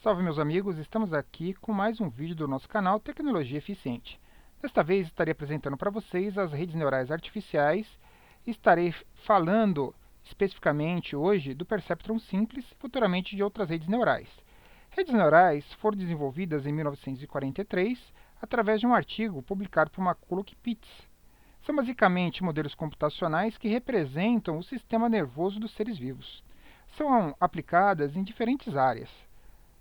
Salve meus amigos, estamos aqui com mais um vídeo do nosso canal Tecnologia Eficiente. Desta vez estarei apresentando para vocês as redes neurais artificiais e estarei falando especificamente hoje do Perceptron Simples e futuramente de outras redes neurais. Redes neurais foram desenvolvidas em 1943 através de um artigo publicado por McCulloch e Pitts. São basicamente modelos computacionais que representam o sistema nervoso dos seres vivos. São aplicadas em diferentes áreas,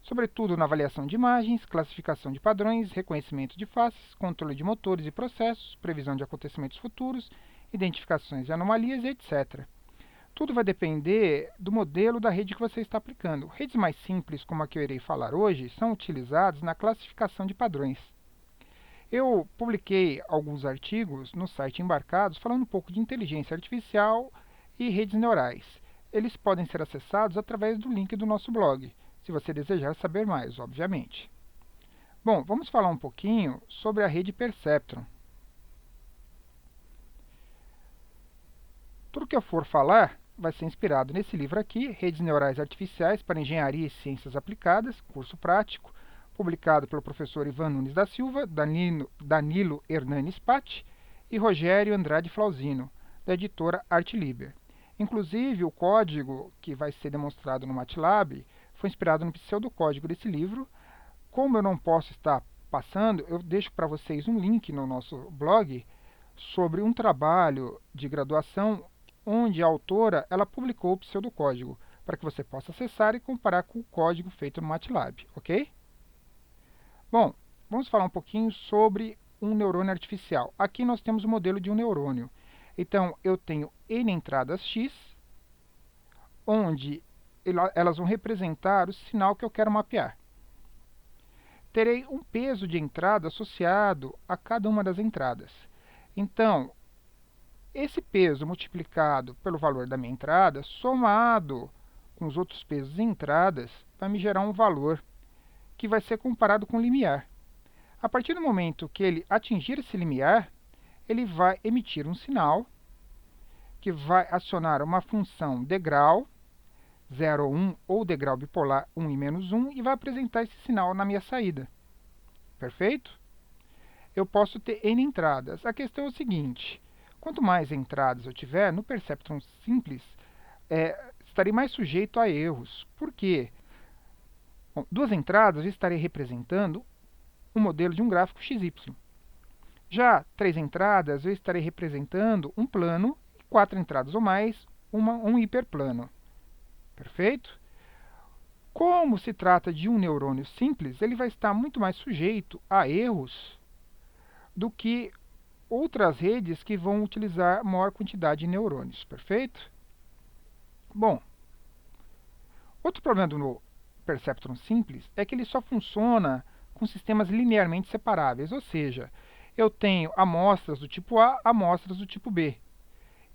sobretudo na avaliação de imagens, classificação de padrões, reconhecimento de faces, controle de motores e processos, previsão de acontecimentos futuros, identificações de anomalias, etc. Tudo vai depender do modelo da rede que você está aplicando. Redes mais simples, como a que eu irei falar hoje, são utilizadas na classificação de padrões. Eu publiquei alguns artigos no site Embarcados falando um pouco de inteligência artificial e redes neurais. Eles podem ser acessados através do link do nosso blog, se você desejar saber mais, obviamente. Bom, vamos falar um pouquinho sobre a rede Perceptron. Tudo que eu for falar vai ser inspirado nesse livro aqui, Redes Neurais Artificiais para Engenharia e Ciências Aplicadas, curso prático, publicado pelo professor Ivan Nunes da Silva, Danilo Hernanes Patti e Rogério Andrade Flauzino, da editora Artliber. Inclusive, o código que vai ser demonstrado no MATLAB foi inspirado no pseudocódigo desse livro. Como eu não posso estar passando, eu deixo para vocês um link no nosso blog sobre um trabalho de graduação onde a autora publicou o pseudocódigo, para que você possa acessar e comparar com o código feito no MATLAB, ok? Bom, vamos falar um pouquinho sobre um neurônio artificial. Aqui nós temos o modelo de um neurônio. Então, eu tenho N entradas X, onde elas vão representar o sinal que eu quero mapear. Terei um peso de entrada associado a cada uma das entradas. Então, esse peso multiplicado pelo valor da minha entrada, somado com os outros pesos de entradas, vai me gerar um valor que vai ser comparado com o limiar. A partir do momento que ele atingir esse limiar, ele vai emitir um sinal que vai acionar uma função degrau, 0 ou 1, ou degrau bipolar 1 e menos 1, e vai apresentar esse sinal na minha saída. Perfeito? Eu posso ter N entradas. A questão é o seguinte: quanto mais entradas eu tiver, no Perceptron Simples, estarei mais sujeito a erros. Por quê? Bom, duas entradas eu estarei representando um modelo de um gráfico XY. Já 3 entradas eu estarei representando um plano, e 4 entradas ou mais, um hiperplano. Perfeito? Como se trata de um neurônio simples, ele vai estar muito mais sujeito a erros do que outras redes que vão utilizar maior quantidade de neurônios. Perfeito? Bom, outro problema do Perceptron Simples é que ele só funciona com sistemas linearmente separáveis, ou seja, eu tenho amostras do tipo A, amostras do tipo B.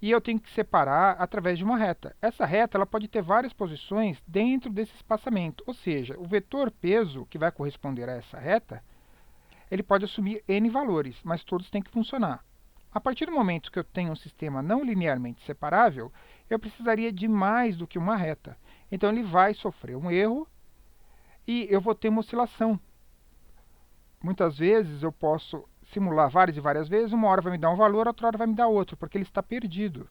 E eu tenho que separar através de uma reta. Essa reta ela pode ter várias posições dentro desse espaçamento, ou seja, o vetor peso que vai corresponder a essa reta, ele pode assumir N valores, mas todos têm que funcionar. A partir do momento que eu tenho um sistema não linearmente separável, eu precisaria de mais do que uma reta. Então ele vai sofrer um erro e eu vou ter uma oscilação. Muitas vezes eu posso simular várias e várias vezes, uma hora vai me dar um valor, outra hora vai me dar outro, porque ele está perdido.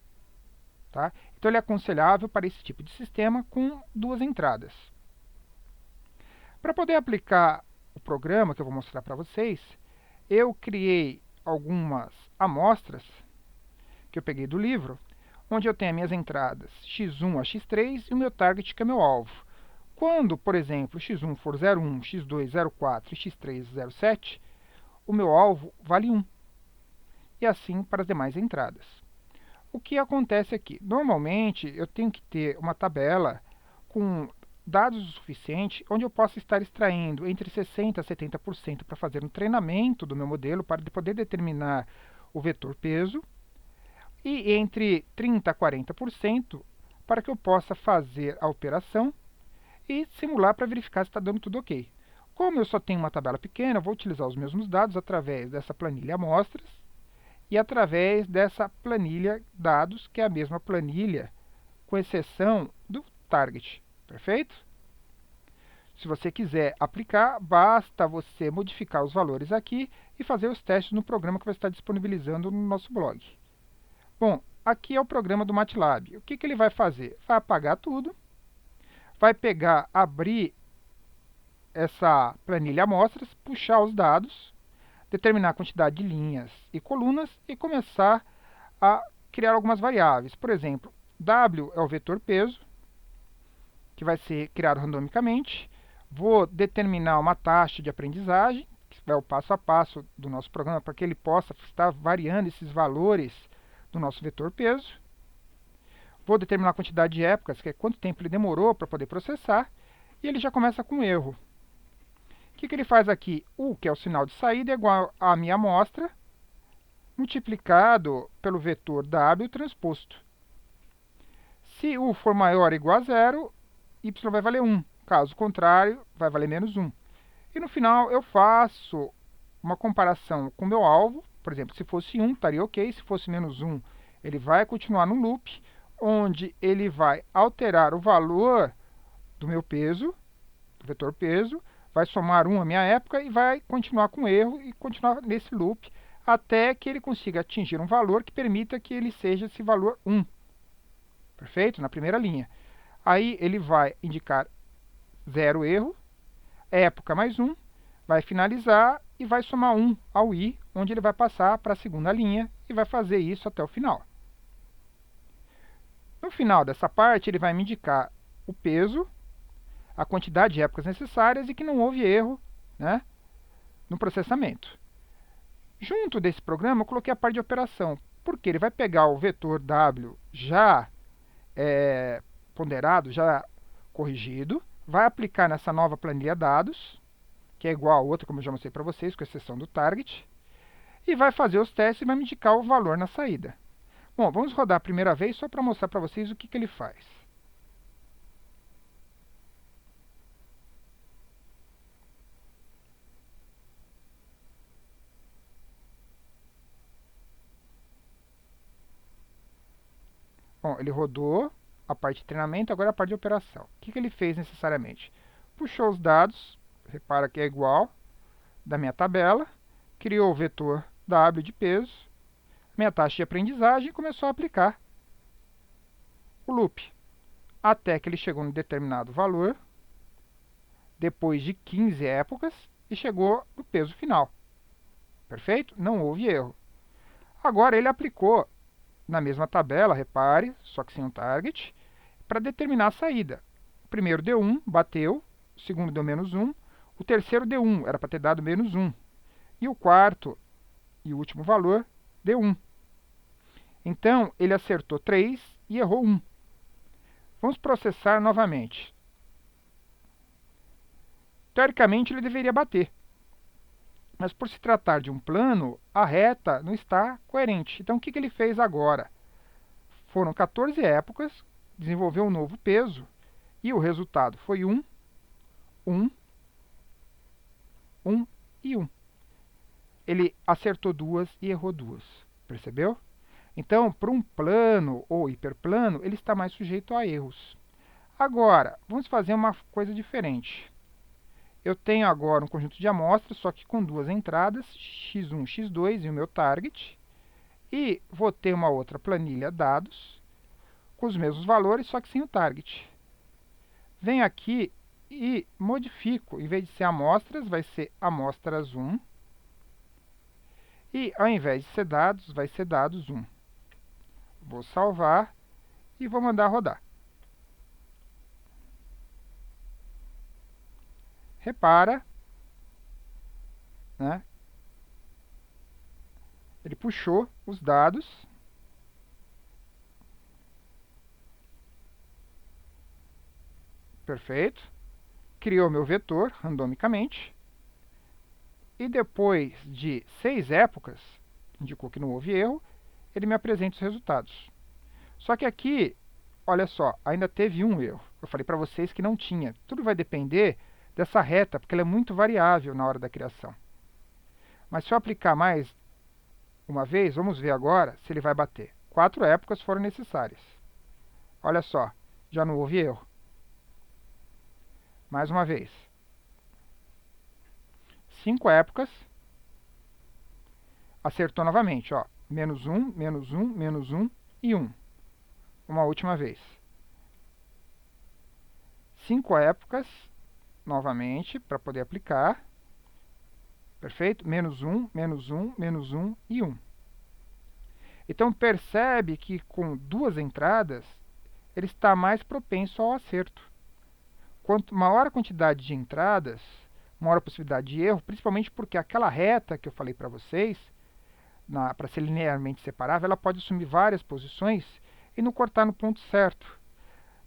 Tá? Então ele é aconselhável para esse tipo de sistema com duas entradas. Para poder aplicar o programa que eu vou mostrar para vocês, eu criei algumas amostras que eu peguei do livro, onde eu tenho as minhas entradas x1 a x3 e o meu target que é meu alvo. Quando, por exemplo, x1 for 0,1, x2 0,4 e x3 0,7, o meu alvo vale 1. E assim para as demais entradas. O que acontece aqui? Normalmente, eu tenho que ter uma tabela com dados o suficiente, onde eu possa estar extraindo entre 60% a 70% para fazer um treinamento do meu modelo, para poder determinar o vetor peso, e entre 30% a 40% para que eu possa fazer a operação e simular para verificar se está dando tudo ok. Como eu só tenho uma tabela pequena, eu vou utilizar os mesmos dados através dessa planilha amostras e através dessa planilha dados, que é a mesma planilha, com exceção do target. Perfeito? Se você quiser aplicar, basta você modificar os valores aqui e fazer os testes no programa que vai estar disponibilizando no nosso blog. Bom, aqui é o programa do MATLAB. O que ele vai fazer? Vai apagar tudo, vai pegar, abrir essa planilha amostras, puxar os dados, determinar a quantidade de linhas e colunas e começar a criar algumas variáveis. Por exemplo, W é o vetor peso, que vai ser criado randomicamente. Vou determinar uma taxa de aprendizagem, que é o passo a passo do nosso programa, para que ele possa estar variando esses valores do nosso vetor peso. Vou determinar a quantidade de épocas, que é quanto tempo ele demorou para poder processar, e ele já começa com erro. O que ele faz aqui? U, que é o sinal de saída, é igual à minha amostra, multiplicado pelo vetor W transposto. Se U for maior ou igual a zero, y vai valer 1. Caso contrário, vai valer menos 1. E no final eu faço uma comparação com o meu alvo. Por exemplo, se fosse 1, estaria ok. Se fosse menos 1, ele vai continuar no loop, onde ele vai alterar o valor do meu peso, do vetor peso, vai somar 1 à minha época e vai continuar com erro e continuar nesse loop até que ele consiga atingir um valor que permita que ele seja esse valor 1. Perfeito? Na primeira linha. Aí ele vai indicar 0 erro, época mais 1, vai finalizar e vai somar 1 ao i, onde ele vai passar para a segunda linha e vai fazer isso até o final. No final dessa parte, ele vai me indicar o peso, a quantidade de épocas necessárias e que não houve erro, né, no processamento. Junto desse programa, eu coloquei a parte de operação, porque ele vai pegar o vetor W já ponderado, já corrigido, vai aplicar nessa nova planilha dados, que é igual a outra, como eu já mostrei para vocês, com exceção do target, e vai fazer os testes e vai me indicar o valor na saída. Bom, vamos rodar a primeira vez só para mostrar para vocês o que ele faz. Bom, ele rodou a parte de treinamento, agora a parte de operação. O que ele fez necessariamente? Puxou os dados, repara que é igual, da minha tabela, criou o vetor W de peso, minha taxa de aprendizagem e começou a aplicar o loop, até que ele chegou em determinado valor, depois de 15 épocas, e chegou no peso final. Perfeito? Não houve erro. Agora ele aplicou na mesma tabela, repare, só que sem um target, para determinar a saída. O primeiro deu 1, bateu, o segundo deu menos 1, o terceiro deu 1, era para ter dado menos 1, e o quarto e o último valor deu 1. Então, ele acertou 3 e errou 1. Vamos processar novamente. Teoricamente, ele deveria bater. Mas por se tratar de um plano, a reta não está coerente. Então, o que ele fez agora? Foram 14 épocas, desenvolveu um novo peso, e o resultado foi 1, 1, 1 e 1. Ele acertou 2 e errou 2. Percebeu? Então, para um plano ou hiperplano, ele está mais sujeito a erros. Agora, vamos fazer uma coisa diferente. Eu tenho agora um conjunto de amostras, só que com duas entradas, x1, x2 e o meu target. E vou ter uma outra planilha dados, com os mesmos valores, só que sem o target. Venho aqui e modifico. Em vez de ser amostras, vai ser amostras 1. E ao invés de ser dados, vai ser dados 1. Vou salvar e vou mandar rodar. Repara, né? Ele puxou os dados. Perfeito. Criou meu vetor randomicamente. E depois de 6 épocas, indicou que não houve erro, ele me apresenta os resultados. Só que aqui, olha só, ainda teve um erro. Eu falei para vocês que não tinha. Tudo vai depender dessa reta, porque ela é muito variável na hora da criação. Mas se eu aplicar mais uma vez, vamos ver agora se ele vai bater. 4 épocas foram necessárias. Olha só, já não houve erro. Mais uma vez. 5 épocas. Acertou novamente, ó. Menos 1, menos 1, menos 1 e 1. Uma última vez. 5 épocas, novamente, para poder aplicar. Perfeito? Menos 1, menos 1, menos 1 e 1. Então, percebe que com duas entradas, ele está mais propenso ao acerto. Quanto maior a quantidade de entradas, maior a possibilidade de erro, principalmente porque aquela reta que eu falei para vocês, para ser linearmente separável, ela pode assumir várias posições e não cortar no ponto certo.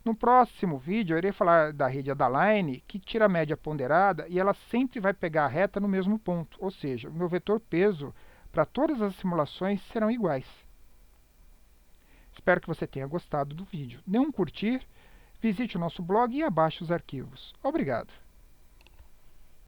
No próximo vídeo, eu irei falar da rede Adaline, que tira a média ponderada e ela sempre vai pegar a reta no mesmo ponto, ou seja, o meu vetor peso para todas as simulações serão iguais. Espero que você tenha gostado do vídeo. Dê um curtir, visite o nosso blog e abaixe os arquivos. Obrigado!